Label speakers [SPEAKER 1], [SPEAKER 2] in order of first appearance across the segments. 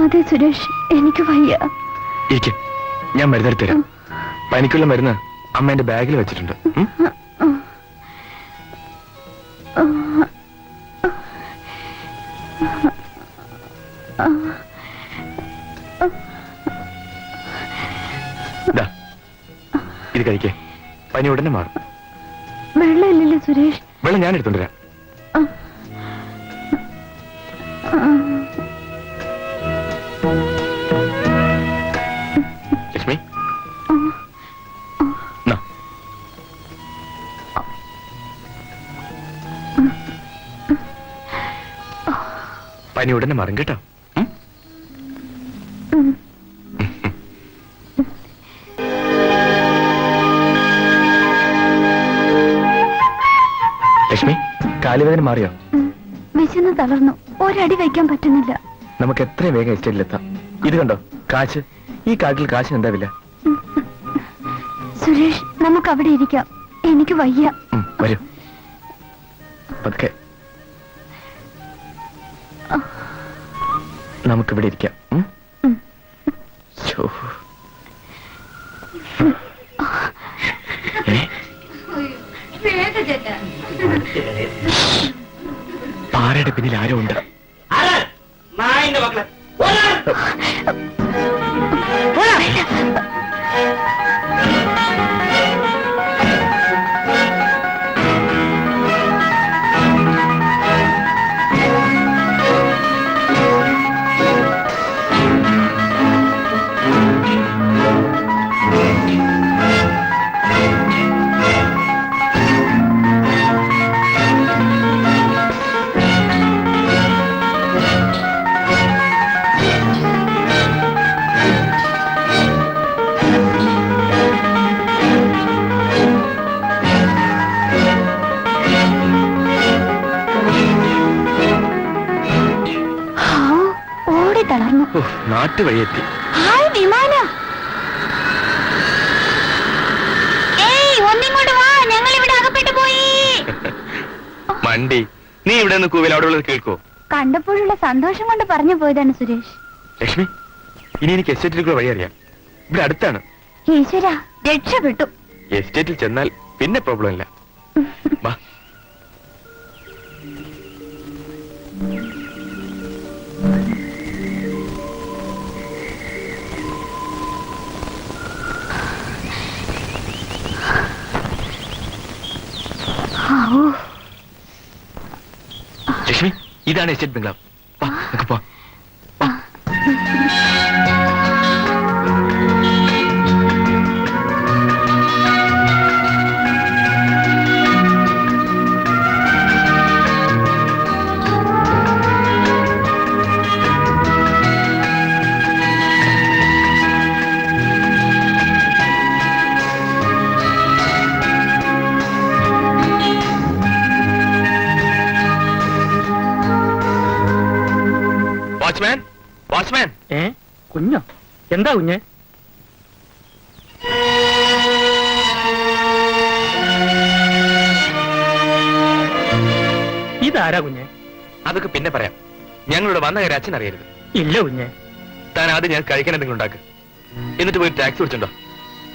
[SPEAKER 1] അതെ സുരേഷ്, എനിക്ക് വയ്യ.
[SPEAKER 2] ഞാൻ മരുന്നെടുത്ത് തരാം. പനിക്കുള്ള മരുന്ന് അമ്മ എന്റെ ബാഗിൽ വെച്ചിട്ടുണ്ട്. ഇത് കഴിക്കേ, പനി ഉടനെ മാറും.
[SPEAKER 1] വെള്ളമില്ലല്ലോ സുരേഷ്?
[SPEAKER 2] വെള്ളം ഞാൻ എടുത്തോണ്ടിരാം. ലക്ഷ്മി, പനി ഉടനെ മാറും കേട്ടോ. ലക്ഷ്മി, കാലുവേദന മാറിയോ?
[SPEAKER 1] വിശന്ന് തളർന്നു, ഒരടി വയ്ക്കാൻ പറ്റുന്നില്ല.
[SPEAKER 2] നമുക്ക് എത്രയും വേഗം എസ്റ്റേറ്റിലെത്താം. ഇത് കണ്ടോ കാശ്? ഈ കാട്ടിൽ കാശിന് എന്താ വില?
[SPEAKER 1] സുരേഷ്, നമുക്ക് അവിടെ ഇരിക്കാം. എനിക്ക് വയ്യ.
[SPEAKER 2] വരൂ, പതുക്കെ. നമുക്കിവിടെ ഇരിക്കാം. പാറയുടെ പിന്നിൽ ആരോ ഉണ്ട്. നാട്ടുവഴിയെത്തി. മണ്ടി, നീ ഇവിടെ നിന്ന് കൂവിൽ അവിടെ ഉള്ളത് കേൾക്കോ?
[SPEAKER 1] കണ്ടപ്പോഴുള്ള സന്തോഷം കൊണ്ട് പറഞ്ഞു പോയതാണ് സുരേഷ്.
[SPEAKER 2] ലക്ഷ്മി, ഇനി എനിക്ക് എസ്റ്റേറ്റിലേക്കുള്ള വഴി അറിയാം. ഇവിടെ അടുത്താണ്.
[SPEAKER 1] ഈശ്വര, രക്ഷപ്പെട്ടു.
[SPEAKER 2] എസ്റ്റേറ്റിൽ ചെന്നാൽ പിന്നെ പ്രോബ്ലം ഇല്ല. വാ. ലക്ഷ്മി, ഇതാണ് എസ്റ്റേറ്റ് ബംഗ്ലാവ്. നമുക്ക് പോ. വാച്ച്മാൻ.
[SPEAKER 3] കുഞ്ഞോ? എന്താ കുഞ്ഞെ? ഇതാരാ കുഞ്ഞെ?
[SPEAKER 2] അതൊക്കെ പിന്നെ പറയാം. ഞങ്ങളിവിടെ വന്ന കാര്യം അച്ഛൻ അറിയരുത്.
[SPEAKER 3] ഇല്ല കുഞ്ഞെ.
[SPEAKER 2] താൻ ആദ്യം ഞാൻ കഴിക്കാൻ എന്തെങ്കിലും ഉണ്ടാക്ക്. എന്നിട്ട് പോയി ടാക്സി വിളിച്ചുണ്ടോ?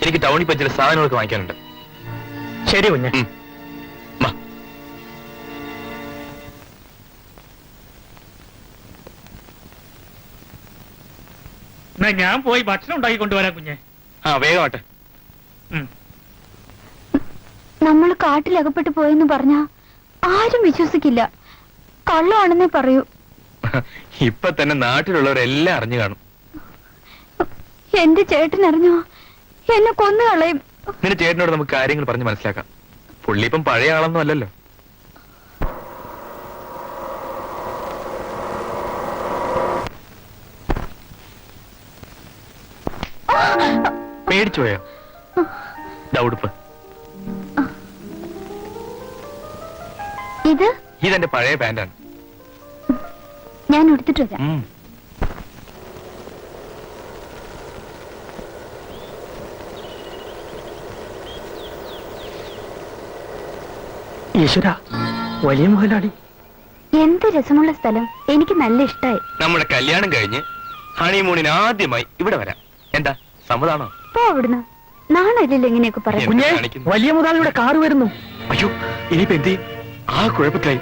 [SPEAKER 2] എനിക്ക് ടൗണിൽ പോയി ചില സാധനങ്ങളൊക്കെ വാങ്ങിക്കാനുണ്ട്.
[SPEAKER 3] ശരി കുഞ്ഞെ. ഞാൻ പോയി ഭക്ഷണം ഉണ്ടാക്കി കൊണ്ടുവരാം കുഞ്ഞെ.
[SPEAKER 2] വേഗമാട്ടെ.
[SPEAKER 1] നമ്മൾ കാട്ടിലകപ്പെട്ട് പോയെന്ന് പറഞ്ഞാ ആരും വിശ്വസിക്കില്ല. കള്ളമാണെന്നേ പറയൂ.
[SPEAKER 2] ഇപ്പൊ തന്നെ നാട്ടിലുള്ളവരെല്ലാം അറിഞ്ഞു കാണും.
[SPEAKER 1] എന്റെ ചേട്ടൻ അറിഞ്ഞോ എന്നെ കൊന്നുകളയും.
[SPEAKER 2] നിന്റെ ചേട്ടനോട് നമുക്ക് കാര്യങ്ങൾ പറഞ്ഞ് മനസ്സിലാക്കാം. പുള്ളി ഇപ്പം പഴയ ആളൊന്നും അല്ലല്ലോ. പേടിച്ചു പോയോ? ഉടുപ്പ്. ഇതെന്റെ പഴയ പാന്റാണ്.
[SPEAKER 1] ഞാൻ എടുത്തിട്ട് വരാം.
[SPEAKER 3] ഈശ്വര, വലിയ മുതലാളി.
[SPEAKER 1] എന്ത് രസമുള്ള സ്ഥലം. എനിക്ക് നല്ല ഇഷ്ടായി.
[SPEAKER 2] നമ്മുടെ കല്യാണം കഴിഞ്ഞ് ഹണിമൂണിന് ആദ്യമായി ഇവിടെ വരാം. എന്താ സമ്മതാണോ?
[SPEAKER 1] പോ അവിടുന്ന്. നാണല്ലേ ഇങ്ങനെയൊക്കെ പറയാം.
[SPEAKER 3] കുഞ്ഞെ,
[SPEAKER 2] കാണിക്കുന്നു.
[SPEAKER 3] വലിയ മുതലാളിയുടെ കാറ് വരുന്നു.
[SPEAKER 2] അയ്യോ, ഇനിയിപ്പോ എന്ത് ചെയ്യും? ആ കുഴപ്പത്തിലായി.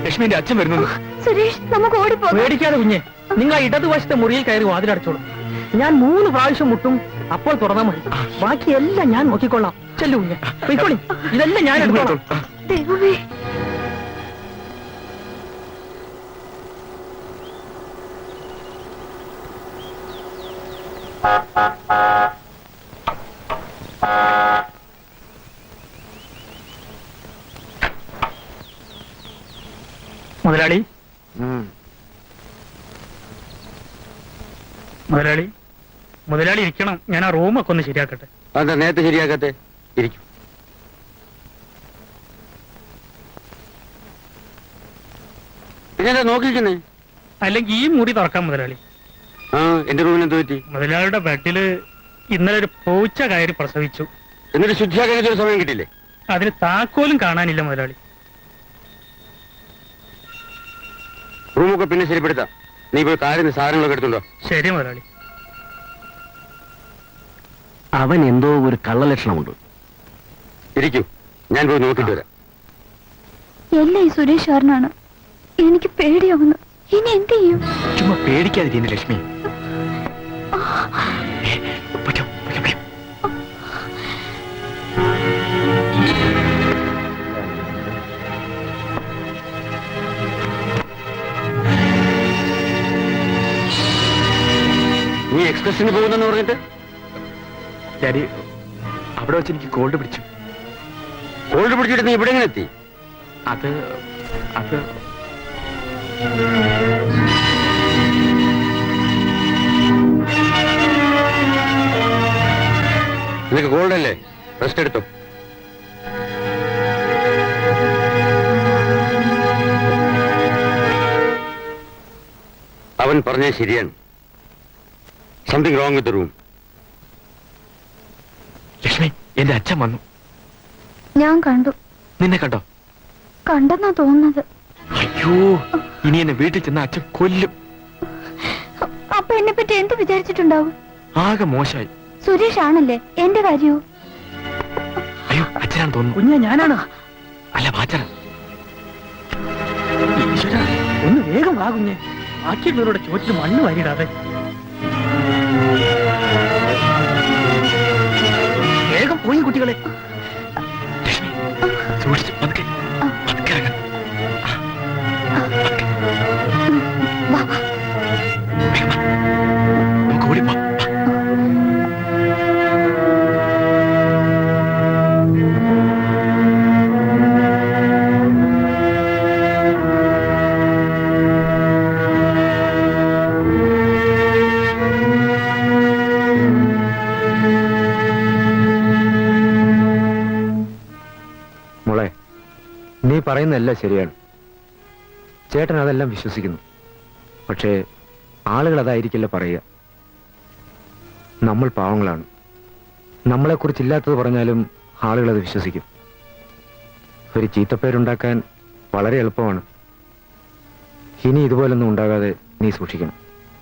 [SPEAKER 2] ലക്ഷ്മിന്റെ അച്ഛൻ വരുന്നു.
[SPEAKER 1] സുരേഷ്, നമുക്ക് ഓടിപ്പോ.
[SPEAKER 3] പേടിക്കാതെ കുഞ്ഞെ, നിങ്ങൾ ആ ഇടതുവശത്തെ മുറിയിൽ കയറി വാതിലടച്ചോളൂ. ഞാൻ 3 പ്രാവശ്യം മുട്ടും, അപ്പോൾ തുറന്നാൽ മതി. ബാക്കിയെല്ലാം ഞാൻ നോക്കിക്കൊള്ളാം. ചെല്ലു കുഞ്ഞെ, പോയിക്കോളി. ഇതെല്ലാം ഞാൻ എടുത്തോളാം.
[SPEAKER 1] ദൈവമേ,
[SPEAKER 3] മുതലാളി, മുതലാളി, മുതലാളി ഇരിക്കണം. ഞാൻ ആ റൂമൊക്കെ ഒന്ന് ശരിയാക്കട്ടെ.
[SPEAKER 4] അതെന്താ നേരത്തെ ശരിയാക്കത്തെ? ഇരിക്കും. പിന്നെ നോക്കിയിരിക്കുന്നേ?
[SPEAKER 3] അല്ലെങ്കിൽ ഈ മുറി തുറക്കാം മുതലാളി.
[SPEAKER 4] ആ, എന്റെ റൂമിന് എന്ത് പറ്റി?
[SPEAKER 3] മുതലാളിയുടെ ബെഡില് ഇന്നലെ ഒരു പൂച്ച കയറി പ്രസവിച്ചു.
[SPEAKER 4] എന്നിട്ട് ശുദ്ധിയാക്കാൻ ഒരു സമയം കിട്ടിയില്ലേ?
[SPEAKER 3] അതിന് താക്കോലും കാണാനില്ല മുതലാളി.
[SPEAKER 4] റൂമൊക്കെ പിന്നെ ശരിപ്പെടുത്താം. നീ പോയി കാര്യം സാധനങ്ങളൊക്കെ എടുത്തുണ്ടോ?
[SPEAKER 3] ശരി മുതലാളി.
[SPEAKER 4] അവൻ എന്തോ ഒരു കള്ളലക്ഷണമുണ്ട്. ഇരിക്കൂ, ഞാൻ പോയി നോക്കിട്ട് വരാം.
[SPEAKER 1] എല്ലാം ഈ സുരേഷ് കാരനാണ്. എനിക്ക് പേടിയാവുന്നു. ഇനി എന്ത് ചെയ്യും?
[SPEAKER 2] ചുമ്മാ പേടിക്കാതിരിക്കുന്നു ലക്ഷ്മി. പൊയ്ക്കോ, പൊയ്ക്കോ, പൊയ്ക്കോ.
[SPEAKER 4] നീ എക്സ്പ്രസിന് പോകുന്നെന്ന് പറഞ്ഞിട്ട്?
[SPEAKER 2] ഡാഡി, അവിടെ വെച്ച് എനിക്ക് കോൾഡ് പിടിച്ചു.
[SPEAKER 4] കോൾഡ് പിടിച്ചിട്ട് നീ ഇവിടെ എങ്ങനെ എത്തി?
[SPEAKER 2] അത് അത്
[SPEAKER 4] നിനക്ക് കോൾഡ് അല്ലേ? റെസ്റ്റ് എടുത്തോ. അവൻ പറഞ്ഞത് ശരിയാണ്. Something wrong with room.
[SPEAKER 2] Lakshmi, എന്റെ അച്ഛൻ വന്നു.
[SPEAKER 1] ഞാൻ കണ്ടു.
[SPEAKER 2] നിന്നെ കണ്ടോ?
[SPEAKER 1] കണ്ടെന്നാ തോന്നുന്നത്.
[SPEAKER 2] അയ്യോ, ഇനി എന്നെ വീട്ടിൽ ചെന്ന അച്ഛൻ കൊല്ലും.
[SPEAKER 1] അപ്പൊ എന്നെ പറ്റി എന്ത് വിചാരിച്ചിട്ടുണ്ടാവും?
[SPEAKER 2] ആകെ മോശമായി.
[SPEAKER 1] സുരേഷ് ആണല്ലേ എന്റെ കാര്യവും?
[SPEAKER 2] അയ്യോ, അച്ഛനാണ് തോന്നുന്നു.
[SPEAKER 3] കുഞ്ഞെ, ഞാനാണ്.
[SPEAKER 2] അല്ല, വാച്ചന.
[SPEAKER 3] ഈശ്വരാ, ഒന്ന് വേഗം വാ കുഞ്ഞെ. ബാക്കിയുള്ളവരുടെ ചോറ്റിൽ മണ്ണ് വാരിയിടാതെ. വേഗം പോയി കുട്ടികളെ.
[SPEAKER 2] ലക്ഷ്മി, സൂക്ഷിച്ച് പതുക്കെ, പതുക്കെ ഇറങ്ങാം. പതുക്കെ.
[SPEAKER 1] വാ, വാ.
[SPEAKER 2] വേഗം വാ. നമുക്ക് ഓടിപ്പോ.
[SPEAKER 4] മോളെ, നീ പറയുന്നതെല്ലാം ശരിയാണ്. ചേട്ടൻ അതെല്ലാം വിശ്വസിക്കുന്നു. പക്ഷേ ആളുകൾ അതായിരിക്കില്ല പറയുക. നമ്മൾ പാവങ്ങളാണ്. നമ്മളെക്കുറിച്ചില്ലാത്തത് പറഞ്ഞാലും ആളുകൾ അത് വിശ്വസിക്കും. ഒരു ചീത്തപ്പേരുണ്ടാക്കാൻ വളരെ എളുപ്പമാണ്. ഇനി ഇതുപോലൊന്നും ഉണ്ടാകാതെ നീ സൂക്ഷിക്കണം.